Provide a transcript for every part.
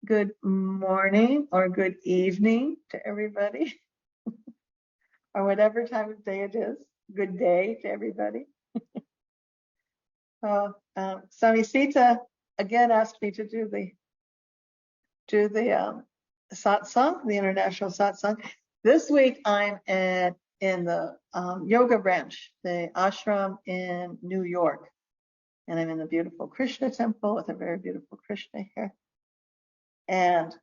Good morning or good evening to everybody, or whatever time of day it is. Good day to everybody. Swami Sita again asked me to do the satsang, the international satsang. This week I'm in the yoga branch, the ashram in New York, and I'm in the beautiful Krishna temple with a very beautiful Krishna here. And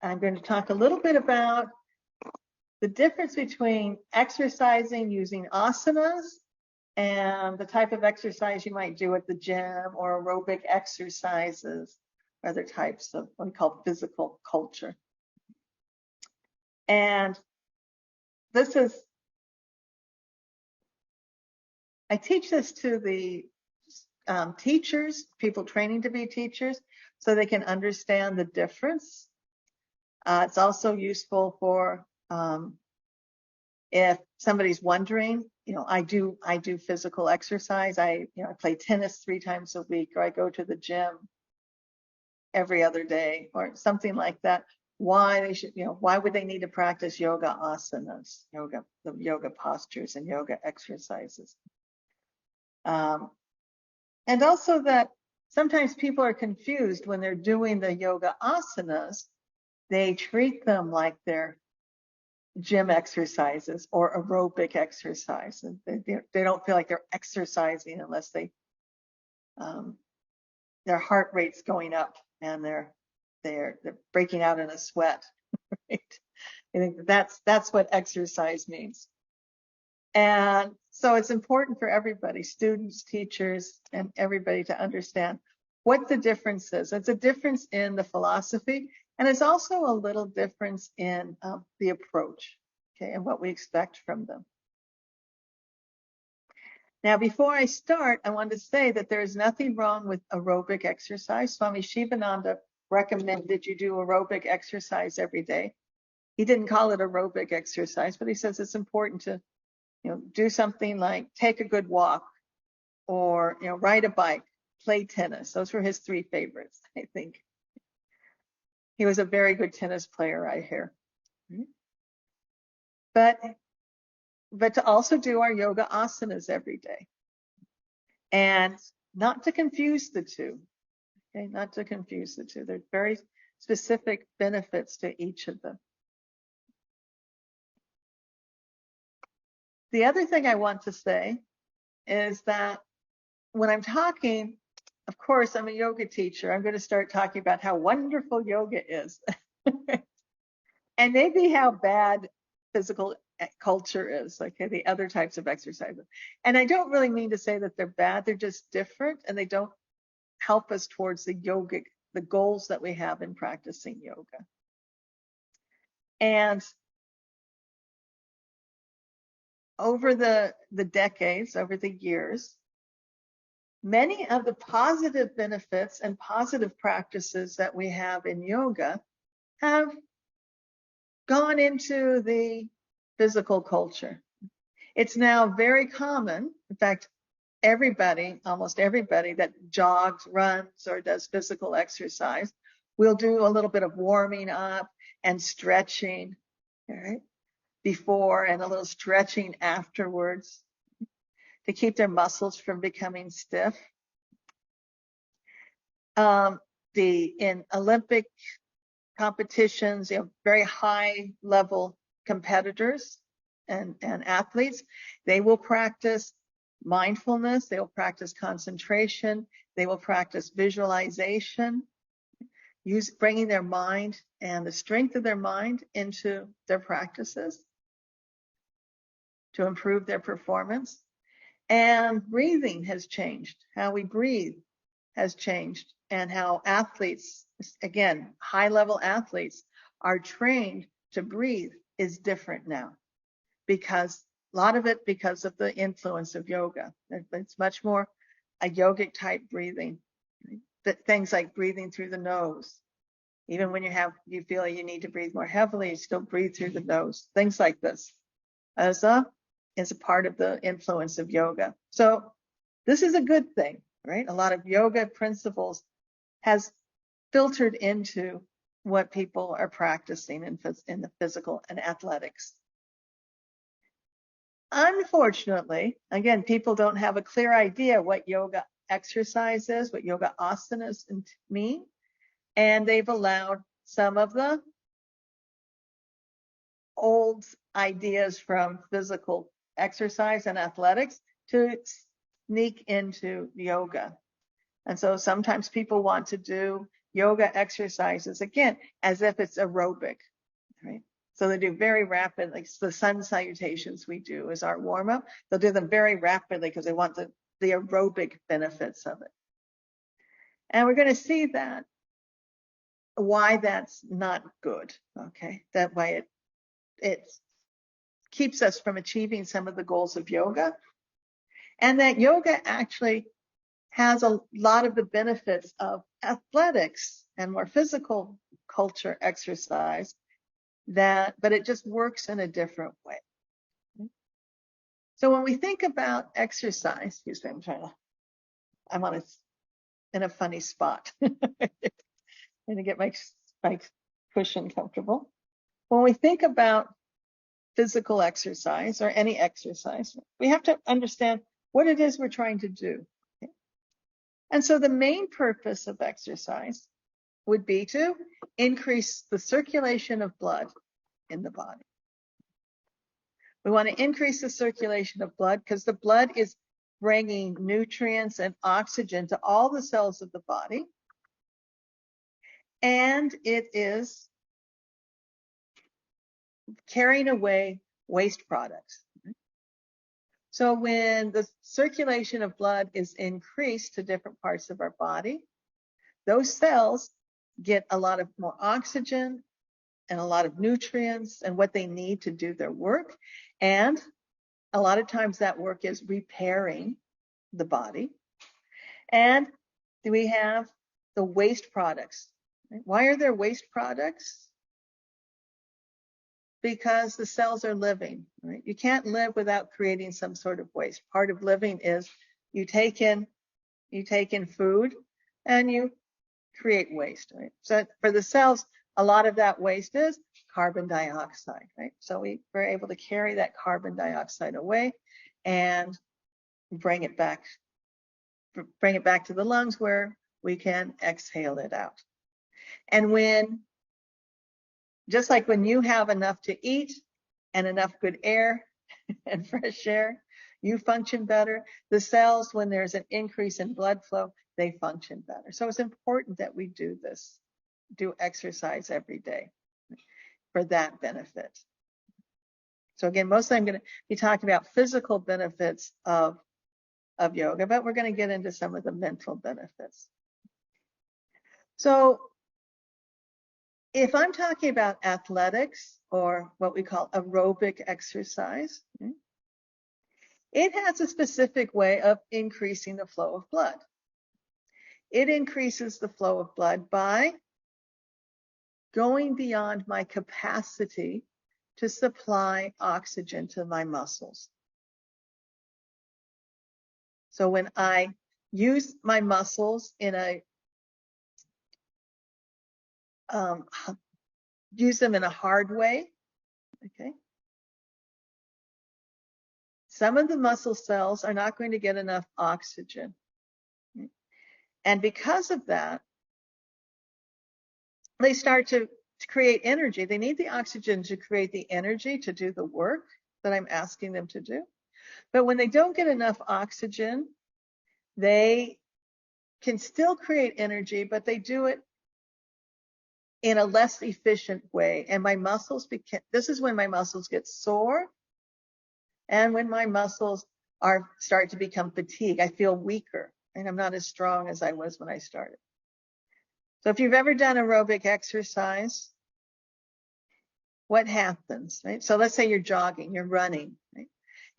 I'm going to talk a little bit about the difference between exercising using asanas and the type of exercise you might do at the gym, or aerobic exercises, other types of what we call physical culture. And I teach this to the teachers, people training to be teachers, so they can understand the difference. It's also useful for if somebody's wondering, I do physical exercise. I play tennis 3 times a week, or I go to the gym every other day, or something like that. Why would they need to practice yoga asanas, the yoga postures and yoga exercises? And also that sometimes people are confused when they're doing the yoga asanas. They treat them like they're gym exercises or aerobic exercises. They don't feel like they're exercising unless their heart rate's going up and they're breaking out in a sweat. Right? I think that's what exercise means. And so it's important for everybody, students, teachers, and everybody, to understand what the difference is. It's a difference in the philosophy, and it's also a little difference in the approach, okay, and what we expect from them. Now, before I start, I want to say that there is nothing wrong with aerobic exercise. Swami Sivananda recommended you do aerobic exercise every day. He didn't call it aerobic exercise, but he says it's important to do something like take a good walk, or ride a bike, play tennis. Those were his 3 favorites, I think. He was a very good tennis player, I hear. But to also do our yoga asanas every day, and not to confuse the two. Okay, not to confuse the two. There's very specific benefits to each of them. The other thing I want to say is that when I'm talking, of course, I'm a yoga teacher. I'm going to start talking about how wonderful yoga is, and maybe how bad physical culture is, like the other types of exercises. And I don't really mean to say that they're bad. They're just different, and they don't help us towards the goals that we have in practicing yoga. And over the decades, over the years, many of the positive benefits and positive practices that we have in yoga have gone into the physical culture. It's now very common. In fact, almost everybody that jogs, runs, or does physical exercise will do a little bit of warming up and stretching, all right, before, and a little stretching afterwards, to keep their muscles from becoming stiff. In Olympic competitions, very high level competitors and athletes, they will practice mindfulness, they will practice concentration, they will practice visualization, bringing their mind and the strength of their mind into their practices to improve their performance. And breathing has changed. How we breathe has changed, and how athletes, again, high-level athletes, are trained to breathe is different now, because a lot of it because of the influence of yoga. It's much more a yogic type breathing. Things like breathing through the nose. Even when you feel like you need to breathe more heavily, you still breathe through the nose. Things like this. Asa is a part of the influence of yoga. So this is a good thing, right? A lot of yoga principles has filtered into what people are practicing in the physical and athletics. Unfortunately, again, people don't have a clear idea what yoga exercise is, what yoga asanas mean, and they've allowed some of the old ideas from physical exercise and athletics to sneak into yoga. And so sometimes people want to do yoga exercises, again, as if it's aerobic, right? So they do very rapid, like the sun salutations we do as our warm up. They'll do them very rapidly because they want the aerobic benefits of it. And we're going to see that, why that's not good, okay? That why it keeps us from achieving some of the goals of yoga. And that yoga actually has a lot of the benefits of athletics and more physical culture exercise, but it just works in a different way. So when we think about exercise, excuse me, I'm in a funny spot. I'm going to get my cushion comfortable. When we think about physical exercise or any exercise, we have to understand what it is we're trying to do. Okay? And so the main purpose of exercise would be to increase the circulation of blood in the body. We want to increase the circulation of blood because the blood is bringing nutrients and oxygen to all the cells of the body. And it is carrying away waste products. So when the circulation of blood is increased to different parts of our body, those cells get a lot of more oxygen and a lot of nutrients and what they need to do their work. And a lot of times that work is repairing the body. And we have the waste products. Why are there waste products? Because the cells are living, right? You can't live without creating some sort of waste. Part of living is you take in food and you create waste, right? So for the cells, a lot of that waste is carbon dioxide, right? So we're able to carry that carbon dioxide away and bring it back to the lungs where we can exhale it out. And just like when you have enough to eat and enough good air and fresh air, you function better. The cells, when there's an increase in blood flow, they function better. So it's important that we do exercise every day for that benefit. So again, mostly I'm going to be talking about physical benefits of yoga, but we're going to get into some of the mental benefits. So if I'm talking about athletics or what we call aerobic exercise, it has a specific way of increasing the flow of blood. It increases the flow of blood by going beyond my capacity to supply oxygen to my muscles. So when I use my muscles use them in a hard way, okay? Some of the muscle cells are not going to get enough oxygen. And because of that, they start to create energy. They need the oxygen to create the energy to do the work that I'm asking them to do. But when they don't get enough oxygen, they can still create energy, but they do it in a less efficient way. And this is when my muscles get sore and when my muscles start to become fatigued. I feel weaker and I'm not as strong as I was when I started. So if you've ever done aerobic exercise, what happens, right? So let's say you're jogging, you're running, right?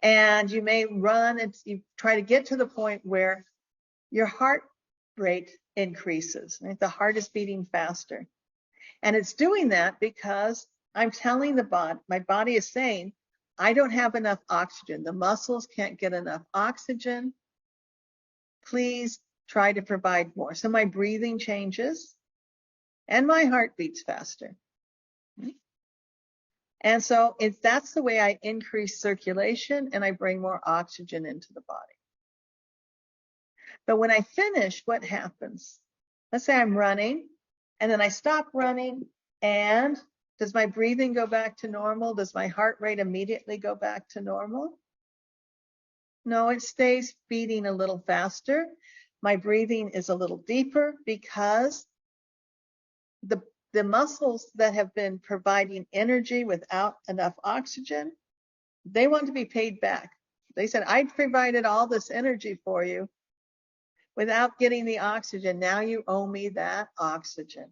And you may run and you try to get to the point where your heart rate increases, right? The heart is beating faster. And it's doing that because I'm telling my body is saying, I don't have enough oxygen. The muscles can't get enough oxygen. Please try to provide more. So my breathing changes. and my heart beats faster. And so that's the way I increase circulation and I bring more oxygen into the body. But when I finish, what happens? Let's say I'm running and then I stop running, and does my breathing go back to normal? Does my heart rate immediately go back to normal? No, it stays beating a little faster. My breathing is a little deeper because the muscles that have been providing energy without enough oxygen, they want to be paid back. They said, I provided all this energy for you without getting the oxygen. Now you owe me that oxygen.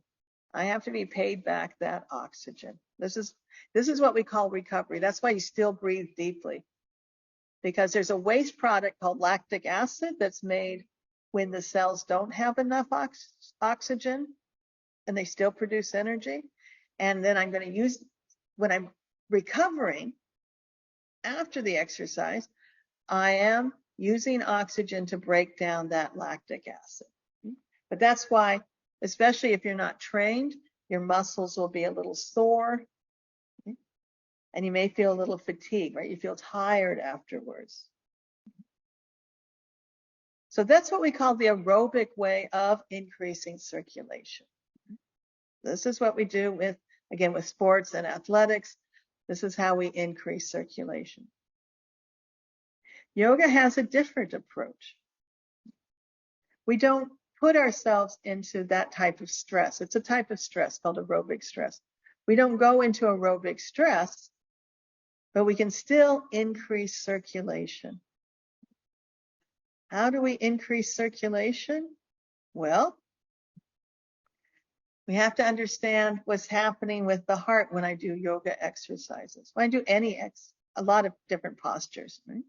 I have to be paid back that oxygen. This is what we call recovery. That's why you still breathe deeply, because there's a waste product called lactic acid that's made when the cells don't have enough oxygen and they still produce energy. And then I'm going to use, when I'm recovering after the exercise, I am using oxygen to break down that lactic acid. But that's why, especially if you're not trained, your muscles will be a little sore, and you may feel a little fatigued, right? You feel tired afterwards. So that's what we call the aerobic way of increasing circulation. This is what we do with, again, with sports and athletics. This is how we increase circulation. Yoga has a different approach. We don't put ourselves into that type of stress. It's a type of stress called aerobic stress. We don't go into aerobic stress, but we can still increase circulation. How do we increase circulation? Well, we have to understand what's happening with the heart when I do yoga exercises. When I do a lot of different postures, right?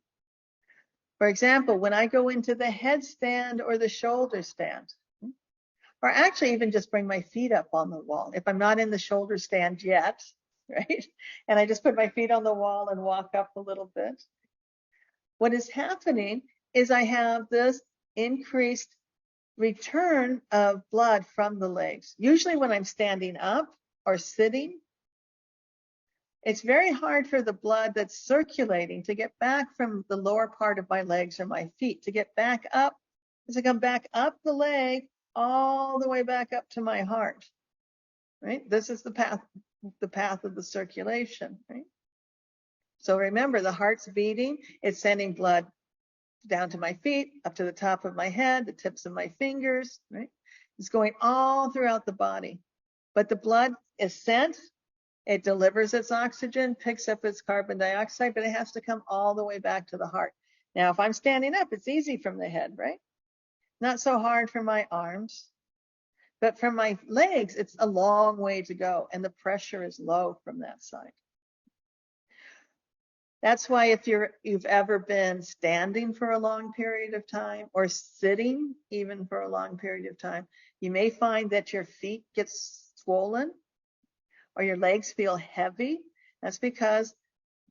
For example, when I go into the headstand or the shoulder stand, or actually even just bring my feet up on the wall, if I'm not in the shoulder stand yet, right? And I just put my feet on the wall and walk up a little bit. What is happening is I have this increased return of blood from the legs. Usually when I'm standing up or sitting, it's very hard for the blood that's circulating to get back from the lower part of my legs or my feet, to get back up, as I come back up the leg, all the way back up to my heart, right? This is the path of the circulation, right? So remember, the heart's beating, it's sending blood down to my feet, up to the top of my head, the tips of my fingers, right? It's going all throughout the body. But the blood is sent, it delivers its oxygen, picks up its carbon dioxide, but it has to come all the way back to the heart. Now, if I'm standing up, it's easy from the head, right? Not so hard for my arms. But from my legs, it's a long way to go, and the pressure is low from that side. That's why if you've ever been standing for a long period of time or sitting even for a long period of time, you may find that your feet get swollen or your legs feel heavy. That's because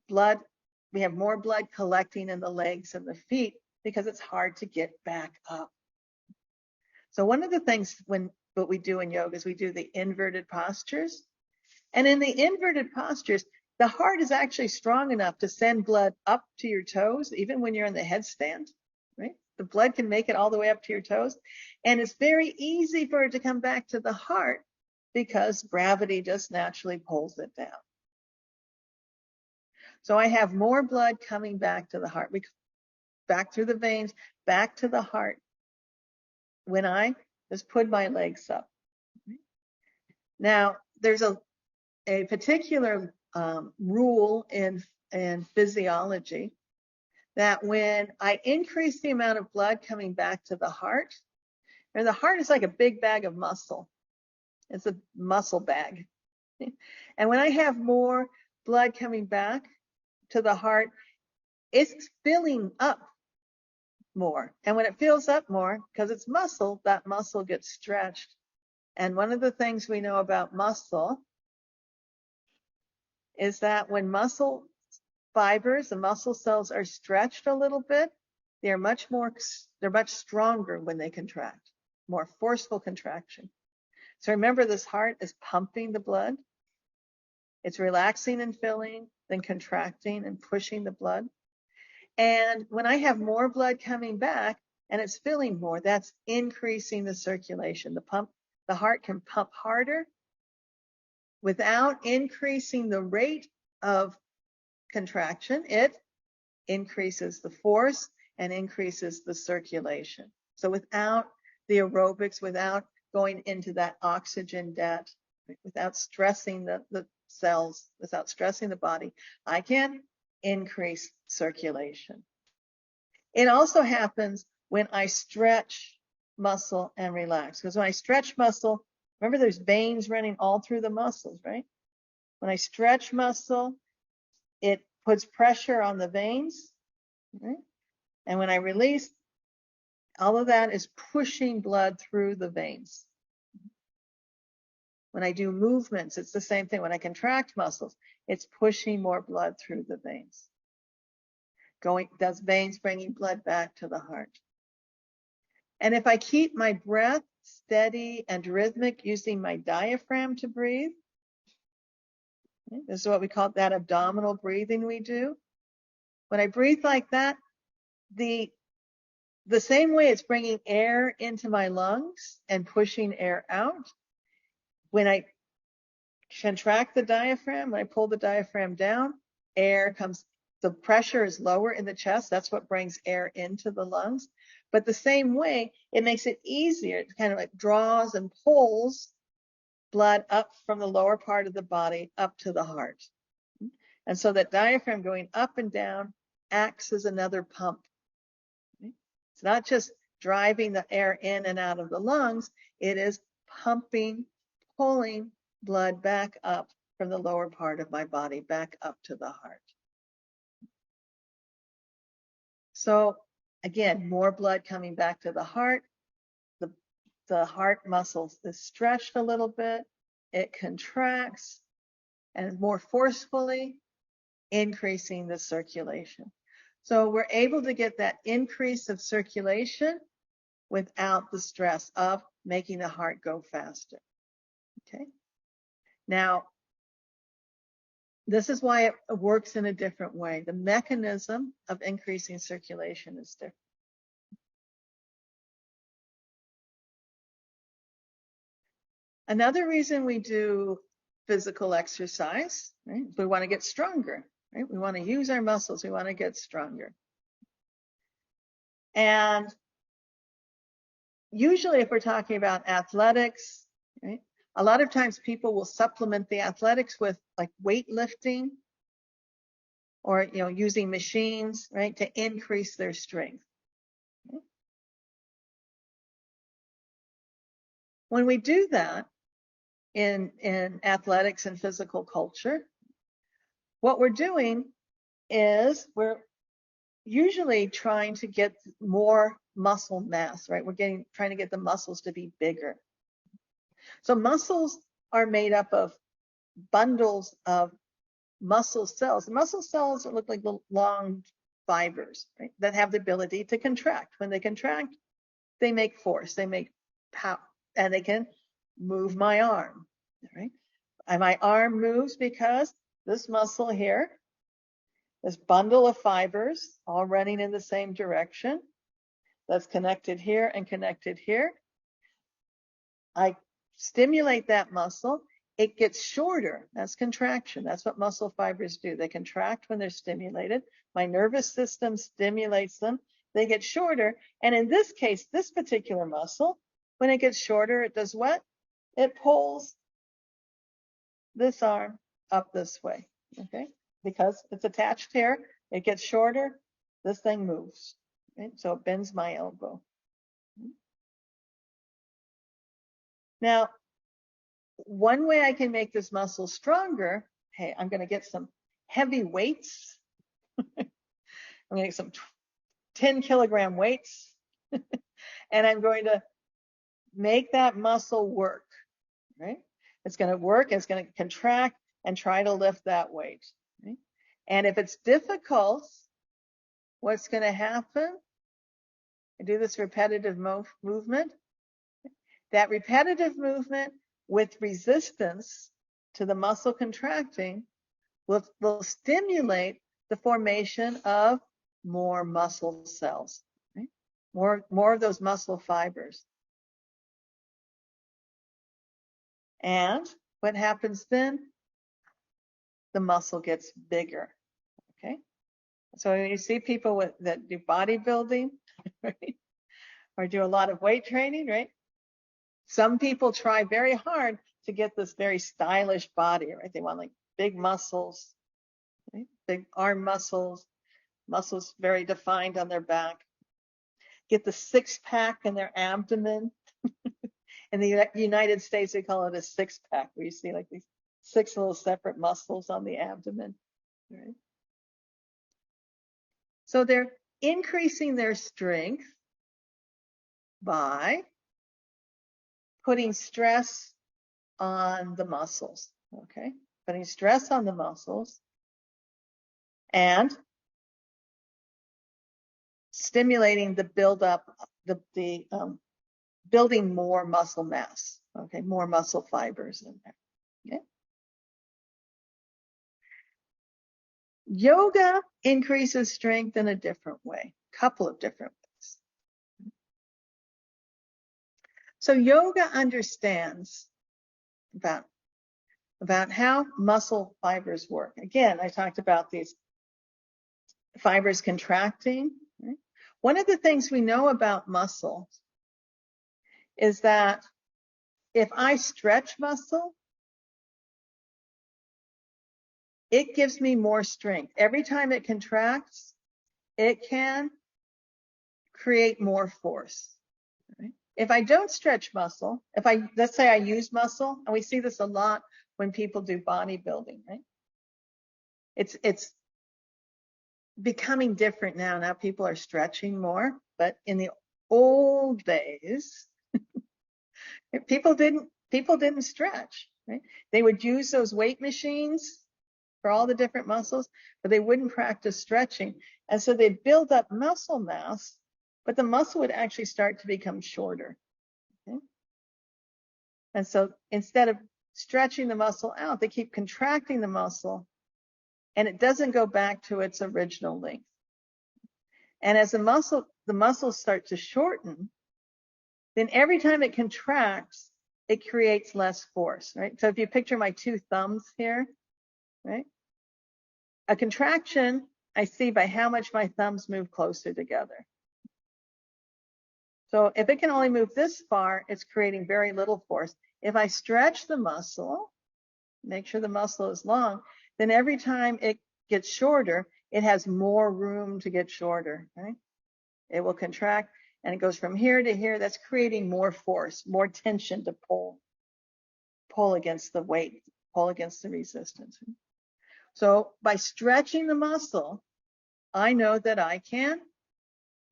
we have more blood collecting in the legs and the feet because it's hard to get back up. So one of the things what we do in yoga is we do the inverted postures. And in the inverted postures, the heart is actually strong enough to send blood up to your toes, even when you're in the headstand, right? The blood can make it all the way up to your toes. And it's very easy for it to come back to the heart because gravity just naturally pulls it down. So I have more blood coming back to the heart, back through the veins, back to the heart when I just put my legs up. Now, there's a particular rule in physiology that when I increase the amount of blood coming back to the heart, and the heart is like a big bag of muscle. It's a muscle bag. And when I have more blood coming back to the heart, it's filling up more. And when it fills up more, because it's muscle, that muscle gets stretched. And one of the things we know about muscle is that when muscle fibers, the muscle cells are stretched a little bit, they're much stronger when they contract, more forceful contraction. So remember, this heart is pumping the blood. It's relaxing and filling, then contracting and pushing the blood. And when I have more blood coming back and it's filling more, that's increasing the circulation. The heart can pump harder without increasing the rate of contraction. It increases the force and increases the circulation. So without the aerobics, without going into that oxygen debt, without stressing the cells, without stressing the body, I can increase circulation. It also happens when I stretch muscle and relax. Because when I stretch muscle, remember there's veins running all through the muscles, right? When I stretch muscle, it puts pressure on the veins, right? And when I release, all of that is pushing blood through the veins. When I do movements, it's the same thing. When I contract muscles, it's pushing more blood through the veins. Those veins bringing blood back to the heart. And if I keep my breath steady and rhythmic using my diaphragm to breathe, this is what we call that abdominal breathing we do. When I breathe like that, the same way it's bringing air into my lungs and pushing air out, when I contract the diaphragm, when I pull the diaphragm down, air comes, the pressure is lower in the chest. That's what brings air into the lungs. But the same way, it makes it easier. It kind of like draws and pulls blood up from the lower part of the body up to the heart. And so that diaphragm going up and down acts as another pump. It's not just driving the air in and out of the lungs. It is pumping, pulling blood back up from the lower part of my body, back up to the heart. So again, more blood coming back to the heart. The heart muscles is stretched a little bit. It contracts and more forcefully increasing the circulation. So we're able to get that increase of circulation without the stress of making the heart go faster. Okay. Now, this is why it works in a different way. The mechanism of increasing circulation is different. Another reason we do physical exercise, right? We want to get stronger, right? We want to use our muscles. We want to get stronger. And usually if we're talking about athletics, right? A lot of times people will supplement the athletics with like weightlifting or, using machines, right? To increase their strength. Okay? When we do that, in athletics and physical culture, what we're doing is we're usually trying to get more muscle mass, right? We're trying to get the muscles to be bigger. So muscles are made up of bundles of muscle cells. The muscle cells look like little long fibers, right? That have the ability to contract. When they contract, they make force, they make power, and they can move my arm, right? And my arm moves because this muscle here, this bundle of fibers, all running in the same direction, that's connected here and connected here. I stimulate that muscle, it gets shorter. That's contraction. That's what muscle fibers do. They contract when they're stimulated. My nervous system stimulates them. They get shorter. And in this case, this particular muscle, when it gets shorter, it does what? It pulls this arm up this way, okay? Because it's attached here, it gets shorter, this thing moves, right? So it bends my elbow. Now, one way I can make this muscle stronger, hey, I'm going to get some heavy weights. I'm going to get some 10-kilogram weights, and I'm going to make that muscle work, right? It's going to work, it's going to contract and try to lift that weight, right? And if it's difficult, what's going to happen? I do this repetitive movement. That repetitive movement with resistance to the muscle contracting will stimulate the formation of more muscle cells, right? More of those muscle fibers. And what happens then? The muscle gets bigger, okay? So when you see people that do bodybuilding, right? Or do a lot of weight training, right? Some people try very hard to get this very stylish body, right? They want like big muscles, right? Big arm muscles very defined on their back. Get the six-pack in their abdomen. In the United States, we call it a six-pack, where you see like these 6 little separate muscles on the abdomen, right? So they're increasing their strength by putting stress on the muscles, okay? Putting stress on the muscles and stimulating the buildup, building more muscle mass, okay? More muscle fibers in there, okay? Yoga increases strength in a different way, a couple of different ways. So yoga understands about how muscle fibers work. Again, I talked about these fibers contracting, right? One of the things we know about muscle is that if I stretch muscle, it gives me more strength. Every time it contracts, it can create more force. Right? If I don't stretch muscle, let's say I use muscle, and we see this a lot when people do bodybuilding, right? It's becoming different now. Now people are stretching more, but in the old days, people didn't stretch, right? They would use those weight machines for all the different muscles, but they wouldn't practice stretching. And so they'd build up muscle mass, but the muscle would actually start to become shorter. Okay? And so instead of stretching the muscle out, they keep contracting the muscle, and it doesn't go back to its original length. And as the muscles start to shorten, then every time it contracts, it creates less force, right? So if you picture my 2 thumbs here, right? A contraction I see by how much my thumbs move closer together. So if it can only move this far, it's creating very little force. If I stretch the muscle, make sure the muscle is long, then every time it gets shorter, it has more room to get shorter, right? It will contract, and it goes from here to here. That's creating more force, more tension to pull against the weight, pull against the resistance. So by stretching the muscle, I know that I can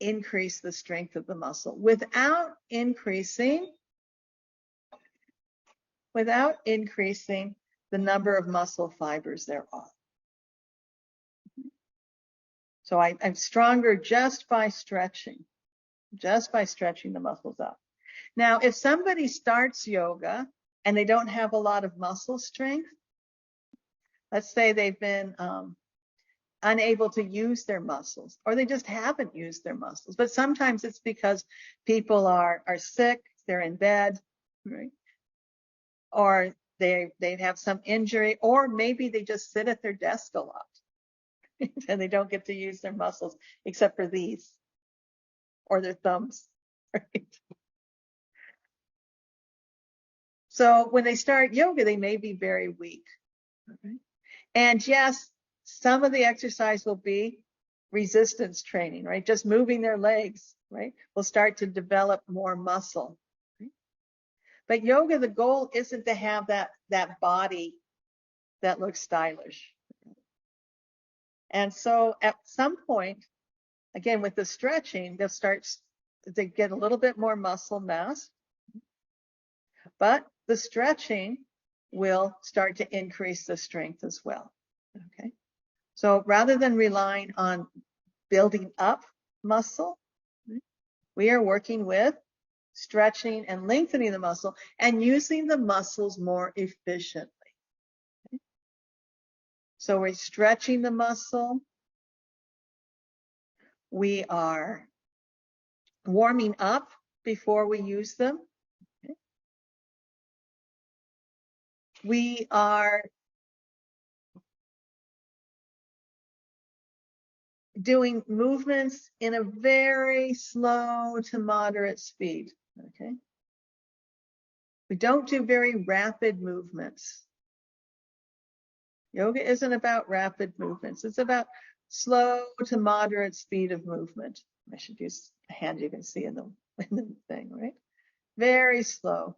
increase the strength of the muscle without increasing the number of muscle fibers there are. So I'm stronger just by stretching the muscles up. Now, if somebody starts yoga and they don't have a lot of muscle strength, let's say they've been unable to use their muscles, or they just haven't used their muscles. But sometimes it's because people are sick, they're in bed, right? Or they have some injury, or maybe they just sit at their desk a lot and they don't get to use their muscles except for these or their thumbs, right? So when they start yoga, they may be very weak. Okay? And yes, some of the exercise will be resistance training, right? Just moving their legs, right? Will start to develop more muscle. Right? But yoga, the goal isn't to have that body that looks stylish. And so at some point, again, with the stretching, they get a little bit more muscle mass, but the stretching will start to increase the strength as well. Okay. So rather than relying on building up muscle, we are working with stretching and lengthening the muscle and using the muscles more efficiently. So we're stretching the muscle. We are warming up before we use them. We are doing movements in a very slow to moderate speed. Okay. We don't do very rapid movements. Yoga isn't about rapid movements. It's about slow to moderate speed of movement. I should use a hand you can see in the thing, right? Very slow.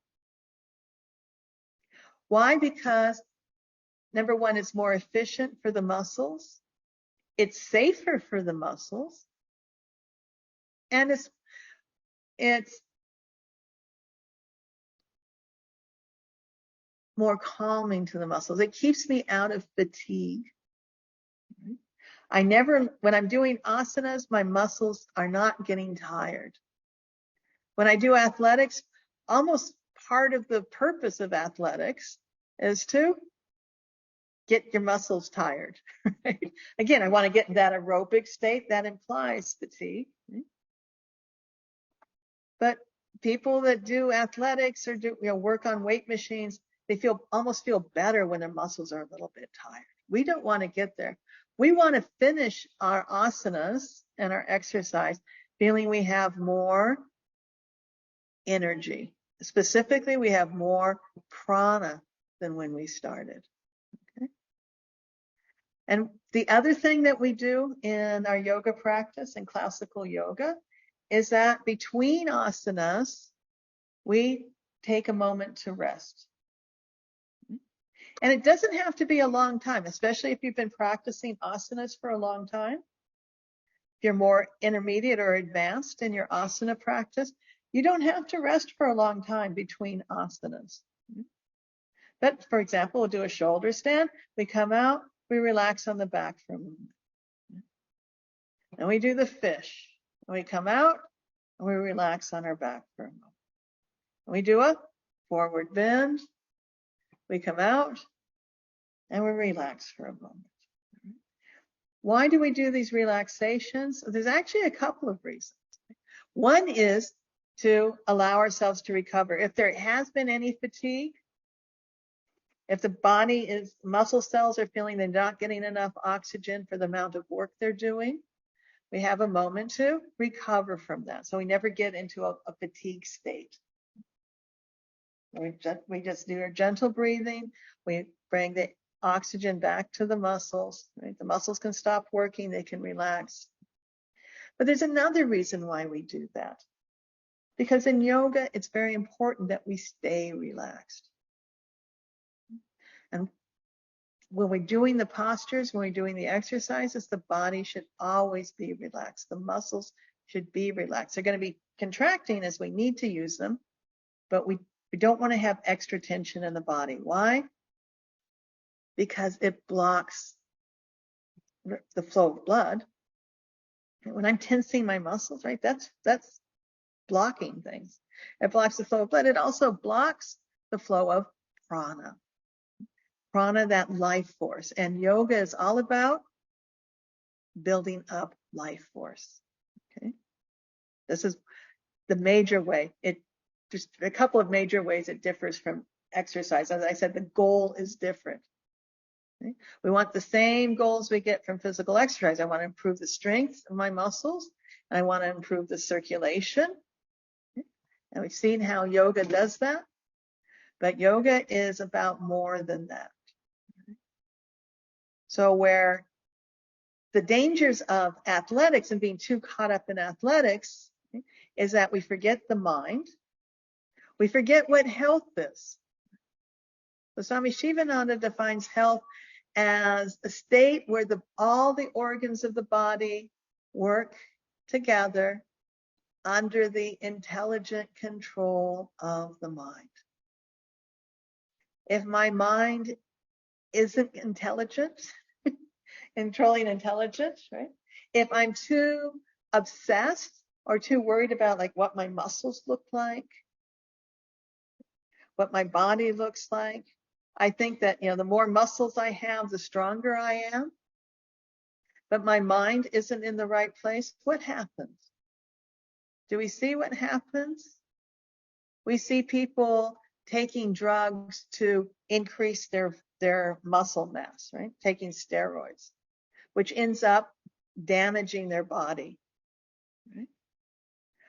Why? Because number one, it's more efficient for the muscles. It's safer for the muscles. And it's more calming to the muscles. It keeps me out of fatigue. When I'm doing asanas, my muscles are not getting tired. When I do athletics, almost part of the purpose of athletics is to get your muscles tired. Right? Again, I want to get in that aerobic state. That implies fatigue. Right? But people that do athletics or do work on weight machines, they almost feel better when their muscles are a little bit tired. We don't want to get there. We want to finish our asanas and our exercise feeling we have more energy. Specifically, we have more prana than when we started. Okay? And the other thing that we do in our yoga practice and classical yoga is that between asanas, we take a moment to rest. And it doesn't have to be a long time, especially if you've been practicing asanas for a long time. If you're more intermediate or advanced in your asana practice, you don't have to rest for a long time between asanas. But for example, we'll do a shoulder stand. We come out, we relax on the back for a moment. And we do the fish. And we come out, and we relax on our back for a moment. And we do a forward bend. We come out, and we relax for a moment. Why do we do these relaxations? There's actually a couple of reasons. One is to allow ourselves to recover. If there has been any fatigue, if the muscle cells are feeling they're not getting enough oxygen for the amount of work they're doing, we have a moment to recover from that. So we never get into a fatigue state. We just do our gentle breathing. We bring the oxygen back to the muscles. Right? The muscles can stop working. They can relax. But there's another reason why we do that. Because in yoga, it's very important that we stay relaxed. And when we're doing the postures, when we're doing the exercises, the body should always be relaxed. The muscles should be relaxed. They're going to be contracting as we need to use them, but we don't want to have extra tension in the body. Why? Because it blocks the flow of blood. When I'm tensing my muscles, right, that's blocking things. It blocks the flow of blood. It also blocks the flow of prana. Prana, that life force. And yoga is all about building up life force. Okay. This is the major way. There's a couple of major ways it differs from exercise. As I said, the goal is different. Okay? We want the same goals we get from physical exercise. I want to improve the strength of my muscles. And I want to improve the circulation. Okay? And we've seen how yoga does that. But yoga is about more than that. Okay? So where the dangers of athletics and being too caught up in athletics, okay, is that we forget the mind. We forget what health is. So Swami Sivananda defines health as a state where all the organs of the body work together under the intelligent control of the mind. If my mind isn't intelligent, controlling intelligence, right? If I'm too obsessed or too worried about like what my muscles look like, what my body looks like. I think that, the more muscles I have, the stronger I am, but my mind isn't in the right place. What happens? Do we see what happens? We see people taking drugs to increase their muscle mass, right? Taking steroids, which ends up damaging their body. Right?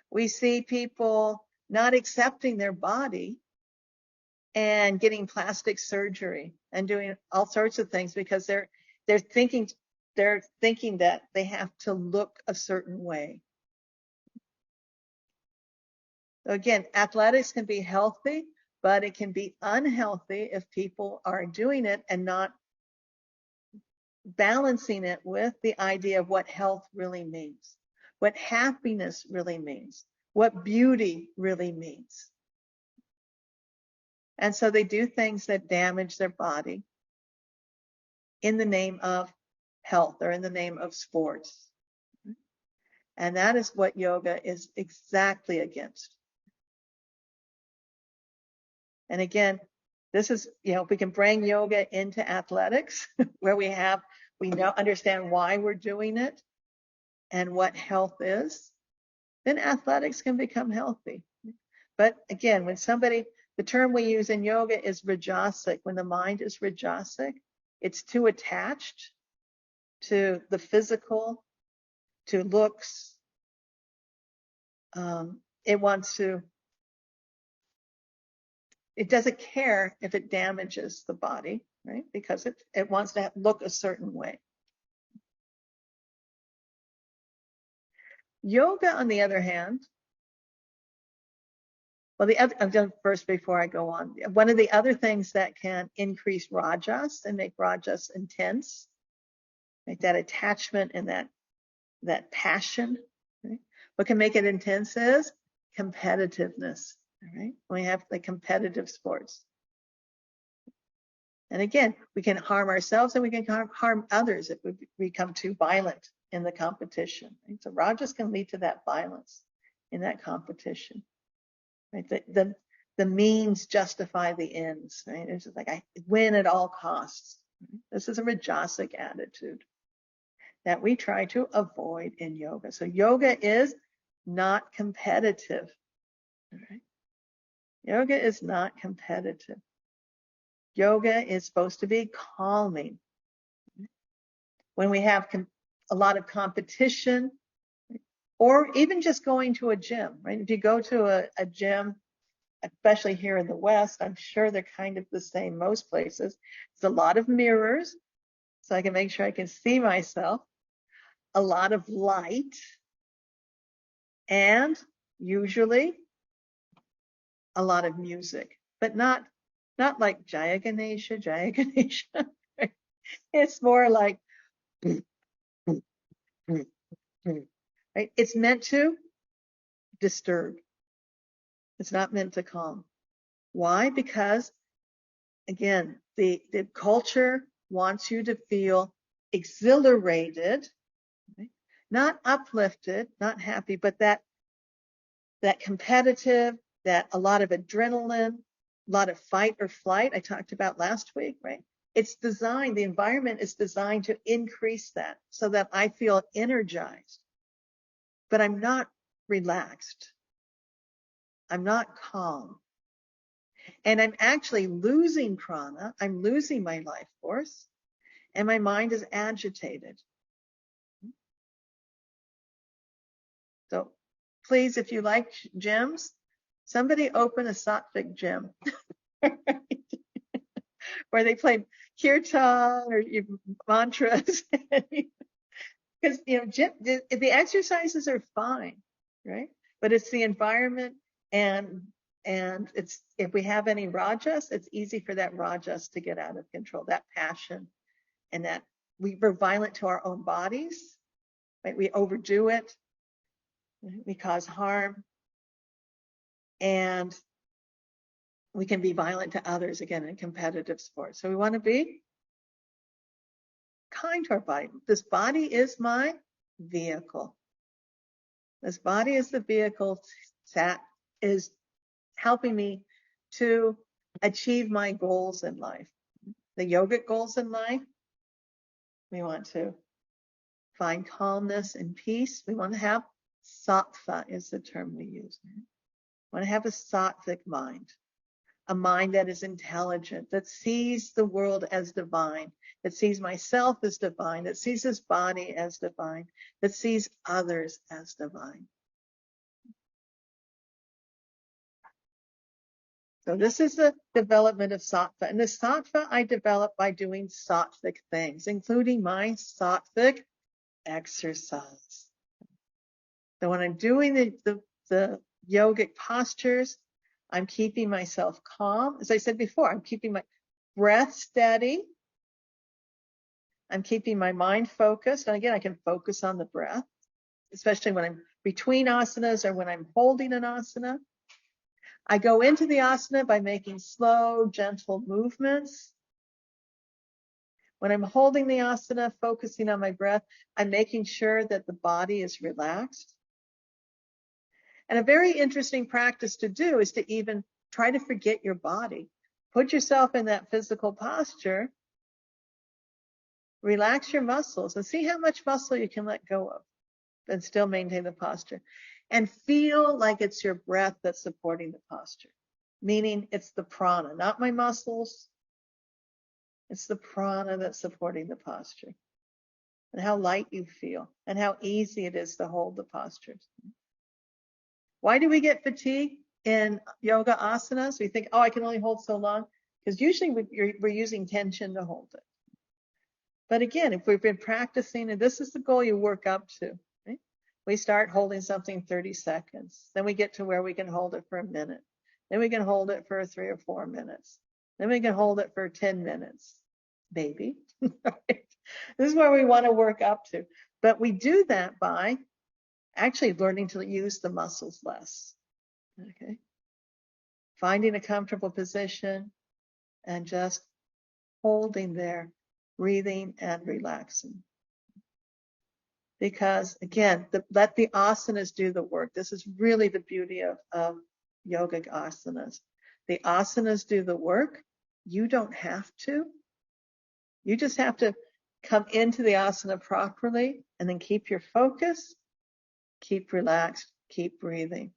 We see people not accepting their body and getting plastic surgery and doing all sorts of things because they're thinking that they have to look a certain way. So again, athletics can be healthy, but it can be unhealthy if people are doing it and not balancing it with the idea of what health really means, what happiness really means, what beauty really means. And so they do things that damage their body in the name of health or in the name of sports. And that is what yoga is exactly against. And again, this is, if we can bring yoga into athletics where we understand why we're doing it and what health is, then athletics can become healthy. But again, the term we use in yoga is rajasic. When the mind is rajasic, it's too attached to the physical, to looks. It doesn't care if it damages the body, right? Because it wants to look a certain way. Yoga, on the other hand, I've done first before I go on. One of the other things that can increase rajas and make rajas intense, like that attachment and that passion, right? What can make it intense is competitiveness, right? We have the competitive sports. And again, we can harm ourselves and we can harm others if we become too violent in the competition. Right? So rajas can lead to that violence in that competition. Right? The means justify the ends. Right? It's just like I win at all costs. Right? This is a rajasic attitude that we try to avoid in yoga. So yoga is not competitive. Right? Yoga is not competitive. Yoga is supposed to be calming. When we have a lot of competition, or even just going to a gym, right? If you go to a gym, especially here in the West, I'm sure they're kind of the same most places. There's a lot of mirrors, so I can make sure I can see myself, a lot of light, and usually a lot of music, but not like Jaya Ganesha, Jaya Ganesha. Right? It's more like, right? It's meant to disturb. It's not meant to calm. Why? Because again, the culture wants you to feel exhilarated, right? Not uplifted, not happy, but that competitive, that a lot of adrenaline, a lot of fight or flight I talked about last week, right? The environment is designed to increase that so that I feel energized, but I'm not relaxed. I'm not calm. And I'm actually losing prana. I'm losing my life force. And my mind is agitated. So please, if you like gyms, somebody open a sattvic gym where they play kirtan or mantras. Because the exercises are fine, right? But it's the environment and it's, if we have any rajas, it's easy for that rajas to get out of control, that passion, and that we're violent to our own bodies, right? We overdo it, we cause harm, and we can be violent to others, again, in competitive sports. So we want to be kind to our body. This body is my vehicle. This body is the vehicle that is helping me to achieve my goals in life. The yogic goals in life, we want to find calmness and peace. We want to have sattva is the term we use. We want to have a sattvic mind, a mind that is intelligent, that sees the world as divine, that sees myself as divine, that sees this body as divine, that sees others as divine. So this is the development of sattva. And the sattva I develop by doing sattvic things, including my sattvic exercise. So when I'm doing the yogic postures, I'm keeping myself calm. As I said before, I'm keeping my breath steady. I'm keeping my mind focused. And again, I can focus on the breath, especially when I'm between asanas or when I'm holding an asana. I go into the asana by making slow, gentle movements. When I'm holding the asana, focusing on my breath, I'm making sure that the body is relaxed. And a very interesting practice to do is to even try to forget your body. Put yourself in that physical posture, relax your muscles, and see how much muscle you can let go of and still maintain the posture. And feel like it's your breath that's supporting the posture, meaning it's the prana, not my muscles. It's the prana that's supporting the posture. And how light you feel and how easy it is to hold the postures. Why do we get fatigued in yoga asanas? We think, oh, I can only hold so long. Because usually we're using tension to hold it. But again, if we've been practicing, and this is the goal you work up to, right? We start holding something 30 seconds. Then we get to where we can hold it for a minute. Then we can hold it for 3 or 4 minutes. Then we can hold it for 10 minutes, maybe. Right? This is where we want to work up to. But we do that by actually learning to use the muscles less. Okay? Finding a comfortable position and just holding there, breathing and relaxing. Because again, let the asanas do the work. This is really the beauty of yogic asanas. The asanas do the work. You don't have to. You just have to come into the asana properly and then keep your focus, keep relaxed, keep breathing.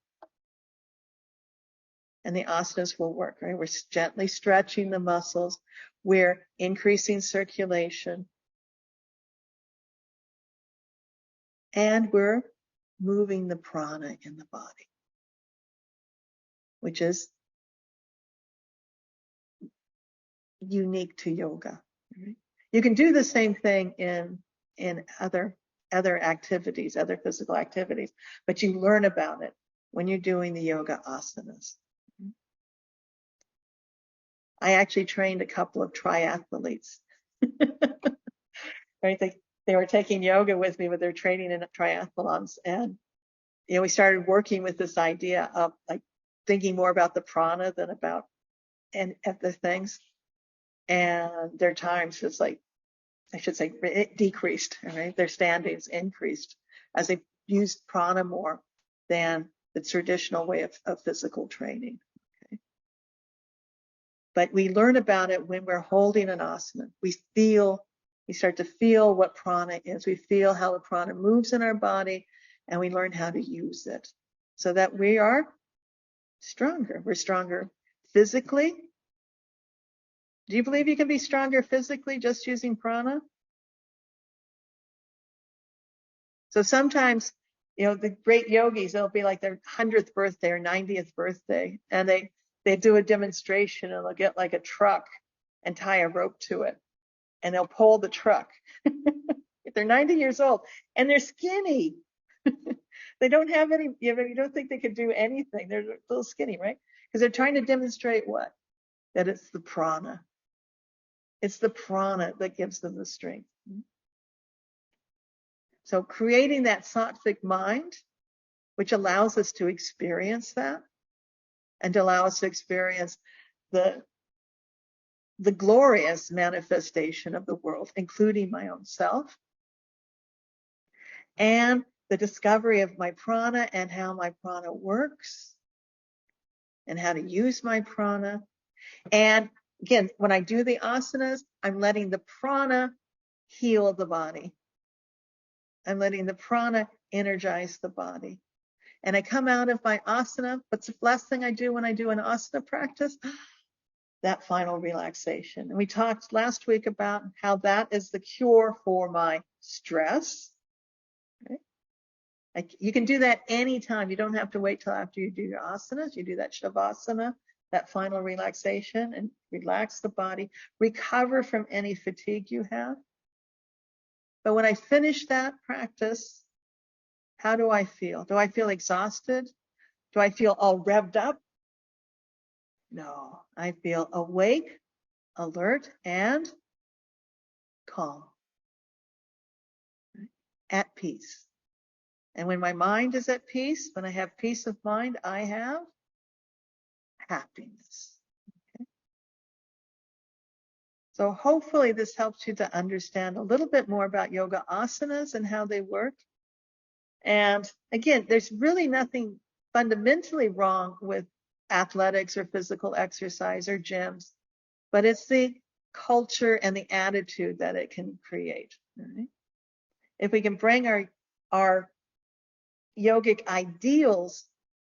And the asanas will work, right? We're gently stretching the muscles. We're increasing circulation. And we're moving the prana in the body, which is unique to yoga. Right? You can do the same thing in other activities, other physical activities, but you learn about it when you're doing the yoga asanas. I actually trained a couple of triathletes. Right? They were taking yoga with me with their training in triathlons, and we started working with this idea of like thinking more about the prana than about and other things. And their times just like, I should say, it decreased, right? Their standings increased as they used prana more than the traditional way of physical training. Okay? But we learn about it when we're holding an asana. We start to feel what prana is. We feel how the prana moves in our body, and we learn how to use it so that we are stronger. We're stronger physically. Do you believe you can be stronger physically just using prana? So sometimes, the great yogis, it'll be like their 100th birthday or 90th birthday, and they do a demonstration, and they'll get like a truck and tie a rope to it, and they'll pull the truck. If they're 90 years old and they're skinny, they don't have any, you don't think they could do anything. They're a little skinny, right? Because they're trying to demonstrate what? That it's the prana. It's the prana that gives them the strength. So creating that sattvic mind, which allows us to experience that and to allow us to experience the glorious manifestation of the world, including my own self, and the discovery of my prana and how my prana works and how to use my prana. And again, when I do the asanas, I'm letting the prana heal the body. I'm letting the prana energize the body. And I come out of my asana. What's the last thing I do when I do an asana practice? That final relaxation. And we talked last week about how that is the cure for my stress. Right? You can do that anytime. You don't have to wait till after you do your asanas. You do that shavasana, that final relaxation, and relax the body, recover from any fatigue you have. But when I finish that practice, how do I feel? Do I feel exhausted? Do I feel all revved up? No, I feel awake, alert, and calm, at peace. And when my mind is at peace, when I have peace of mind, I have happiness. Okay? So hopefully this helps you to understand a little bit more about yoga asanas and how they work. And again, there's really nothing fundamentally wrong with athletics or physical exercise or gyms, but it's the culture and the attitude that it can create. Right? If we can bring our yogic ideals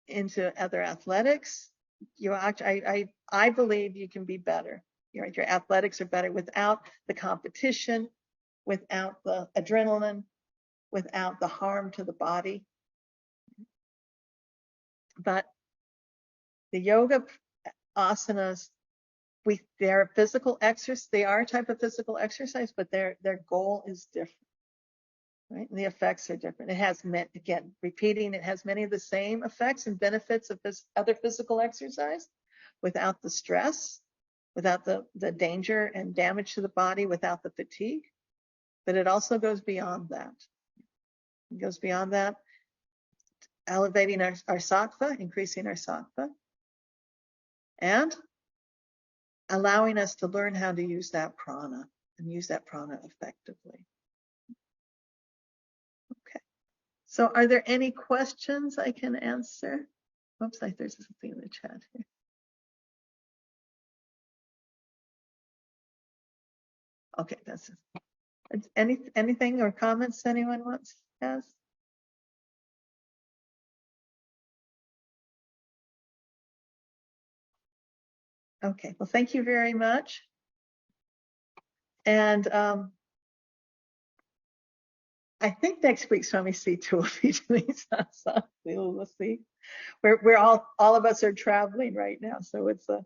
into other athletics, I believe you can be better. Your athletics are better without the competition, without the adrenaline, without the harm to the body. But the yoga asanas, they're physical exercise. They are a type of physical exercise, but their goal is different. Right? And the effects are different. It has, again, repeating, it has many of the same effects and benefits of this other physical exercise without the stress, without the danger and damage to the body, without the fatigue. But it also goes beyond that. It goes beyond that, elevating our sattva, increasing our sattva, and allowing us to learn how to use that prana and use that prana effectively. Okay. So are there any questions I can answer? Oops, there's something in the chat here. Okay, that's it. Anything or comments anyone has? Okay, well, thank you very much. And I think next week Swami C2 will be doing satsang. We'll see. We're all of us are traveling right now, so it's a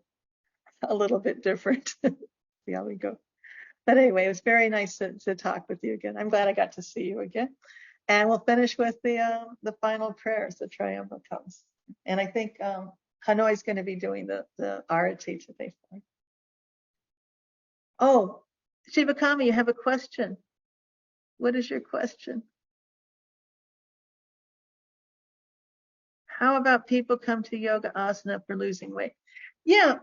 little bit different. See how we go. But anyway, it was very nice to talk with you again. I'm glad I got to see you again. And we'll finish with the final prayers, the Triumvikams. And I think Hanoi is going to be doing the arati today. Oh, Shivakami, you have a question. What is your question? How about people come to yoga asana for losing weight? Yeah,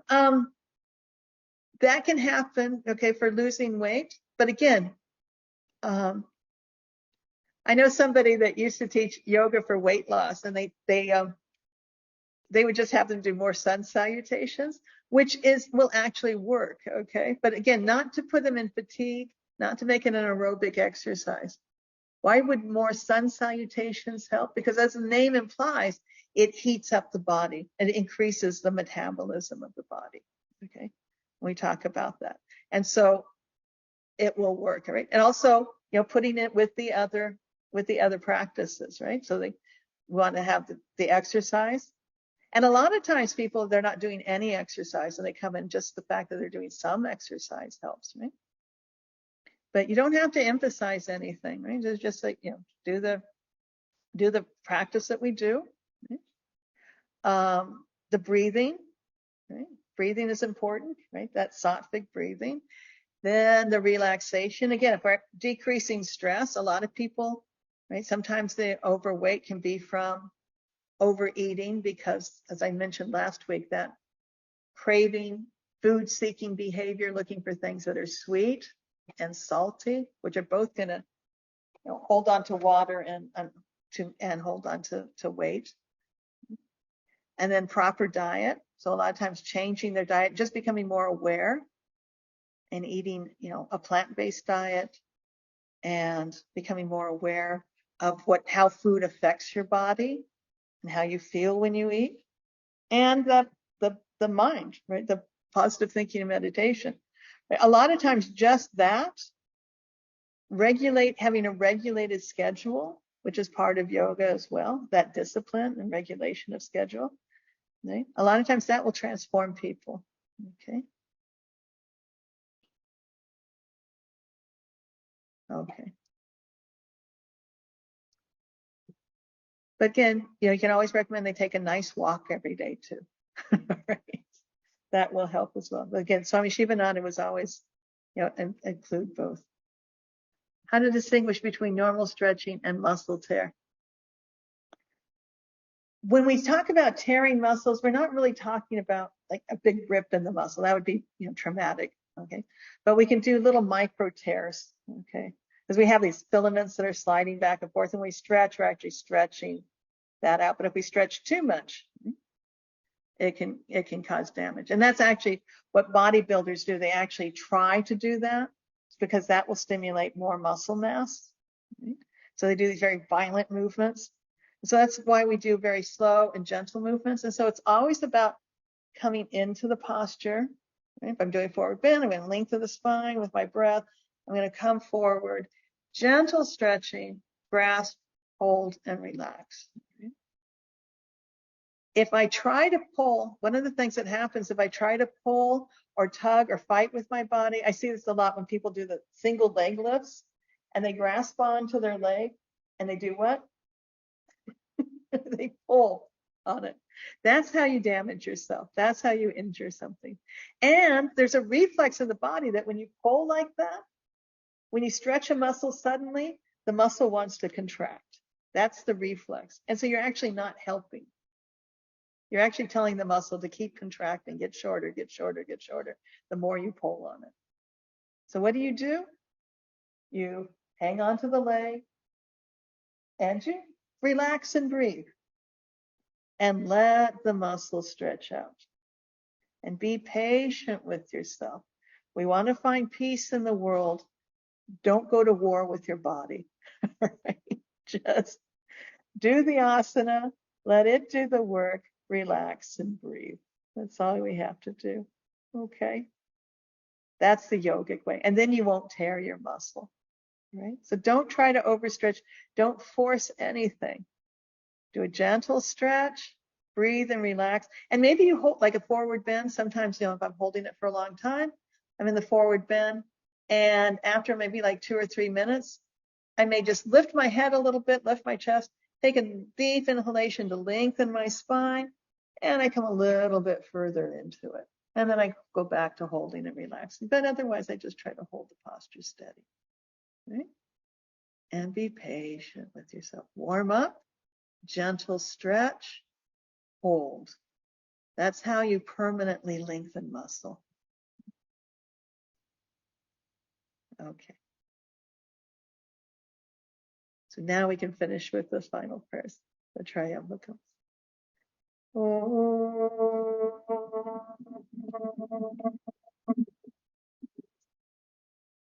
that can happen, okay, for losing weight. But again, I know somebody that used to teach yoga for weight loss, and they would just have them do more sun salutations, which will actually work, okay? But again, not to put them in fatigue, not to make it an aerobic exercise. Why would more sun salutations help? Because as the name implies, it heats up the body and it increases the metabolism of the body, okay? We talk about that. And so it will work, right? And also, putting it with the other practices, right? So they want to have the exercise. And a lot of times people, they're not doing any exercise and they come in, just the fact that they're doing some exercise helps, right? But you don't have to emphasize anything, right? It's just like, do the practice that we do. Right? The breathing, right? Breathing is important, right? That sattvic breathing. Then the relaxation. Again, if we're decreasing stress, a lot of people, right? Sometimes the overweight can be from overeating because, as I mentioned last week, that craving, food-seeking behavior, looking for things that are sweet and salty, which are both going to hold on to water and and hold on to weight. And then proper diet. So a lot of times changing their diet, just becoming more aware and eating, a plant-based diet and becoming more aware of how food affects your body and how you feel when you eat. And the mind, right? The positive thinking and meditation. A lot of times just that, having a regulated schedule, which is part of yoga as well, that discipline and regulation of schedule. Right? A lot of times that will transform people. Okay. Okay. But again, you can always recommend they take a nice walk every day too. Right? That will help as well. But again, Swami Sivananda was always, include both. How to distinguish between normal stretching and muscle tear. When we talk about tearing muscles, we're not really talking about like a big rip in the muscle. That would be, traumatic. Okay. But we can do little micro tears. Okay. Because we have these filaments that are sliding back and forth, and we stretch, we're actually stretching that out. But if we stretch too much, it can cause damage. And that's actually what bodybuilders do. They actually try to do that because that will stimulate more muscle mass. Right? So they do these very violent movements. So that's why we do very slow and gentle movements. And so it's always about coming into the posture. Right? If I'm doing forward bend, I'm going to lengthen the spine with my breath. I'm going to come forward, gentle stretching, grasp, hold, and relax. Right? If I try to pull, one of the things that happens if I try to pull or tug or fight with my body, I see this a lot when people do the single leg lifts and they grasp onto their leg and they do what? They pull on it. That's how you damage yourself. That's how you injure something. And there's a reflex in the body that when you pull like that, when you stretch a muscle suddenly, the muscle wants to contract. That's the reflex. And so you're actually not helping. You're actually telling the muscle to keep contracting, get shorter, get shorter, get shorter, the more you pull on it. So what do? You hang on to the leg and you relax and breathe. And let the muscle stretch out. And be patient with yourself. We want to find peace in the world. Don't go to war with your body. Right? Just do the asana, let it do the work, relax and breathe. That's all we have to do. Okay? That's the yogic way. And then you won't tear your muscle. Right? So don't try to overstretch. Don't force anything. Do a gentle stretch, breathe and relax. And maybe you hold like a forward bend. Sometimes, if I'm holding it for a long time, I'm in the forward bend. And after maybe like 2 or 3 minutes, I may just lift my head a little bit, lift my chest, take a deep inhalation to lengthen my spine. And I come a little bit further into it. And then I go back to holding and relaxing. But otherwise, I just try to hold the posture steady. Right? And be patient with yourself. Warm up. Gentle stretch, hold. That's how you permanently lengthen muscle. Okay. So now we can finish with the final prayers, the triumvirals.